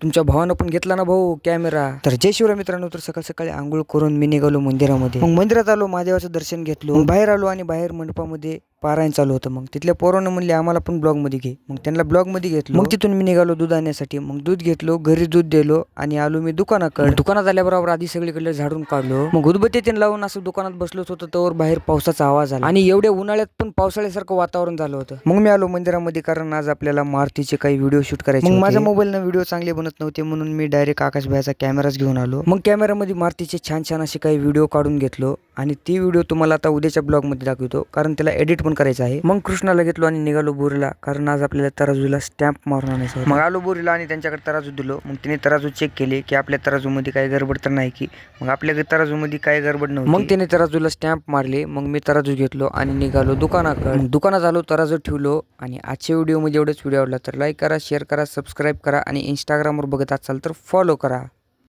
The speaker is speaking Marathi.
तुमच्या भावानं पण घेतला ना भाऊ कॅमेरा. तर जय शिवराय मित्रांनो. तर सकाळ सकाळी आंघोळ करून मी निघालो मंदिरामध्ये. मग मंदिरात आलो, महादेवाचं दर्शन घेतलो. मग बाहेर आलो आणि बाहेर मंडपामध्ये पारायण चालू होतं. मग तिथल्या पोरांना म्हणले आम्हाला पण ब्लॉग मध्ये घे. मग त्यांना ब्लॉग मध्ये घेतलं. मग तिथून मी निघालो दूध आणण्यासाठी. मग दूध घेतलो, घरी दूध दिलो आणि आलो मी दुकानाकडे. दुकानात आल्याबरोबर आधी सगळीकडे झाडून काढलो. मग उदबत्ती ते लावून असं दुकानात बसलोच होतो, तर बाहेर पावसाचा आवाज आला आणि एवढ्या उन्हाळ्यात पण पावसाळ्यासारखं वातावरण झालं होतं. मग मी आलो मंदिरामध्ये, कारण आज आपल्याला मारुतीचे काही व्हिडिओ शूट करायचे. मग माझ्या मोबाईलनं व्हिडिओ चांगले बनत नव्हते, म्हणून मी डायरेक्ट आकाश भाईचा कॅमेराच घेऊन आलो. मग कॅमेरामध्ये मारुतीचे छान छान असे काही व्हिडिओ काढून घेतलो आणि ती व्हिडिओ तुम्हाला आता उद्याच्या ब्लॉग मध्ये दाखवतो, कारण त्याला एडिट पण करायचं आहे. मग कृष्णाला घेतलो आणि निघालो बोरीला, कारण आज आपल्याला तराजूला स्टॅम्प मारून आणायचा. मग आलो बोरीला आणि त्यांच्याकडे तराजू दिलो. मग तिने तराजू चेक केले की आपल्या तराजूमध्ये काही गडबड तर नाही की. मग आपल्या तराजूमध्ये काही गडबड नव्हती. मग त्याने तराजूला स्टॅम्प मारले. मग मी तराजू घेतलो आणि निघालो दुकानाकडे. दुकानात आलो, तराजू ठेवलो आणि आजच्या व्हिडिओमध्ये एवढंच. व्हिडिओ आवडला तर लाईक करा, शेअर करा, सबस्क्राईब करा आणि इंस्टाग्रामवर बघत असाल तर फॉलो करा.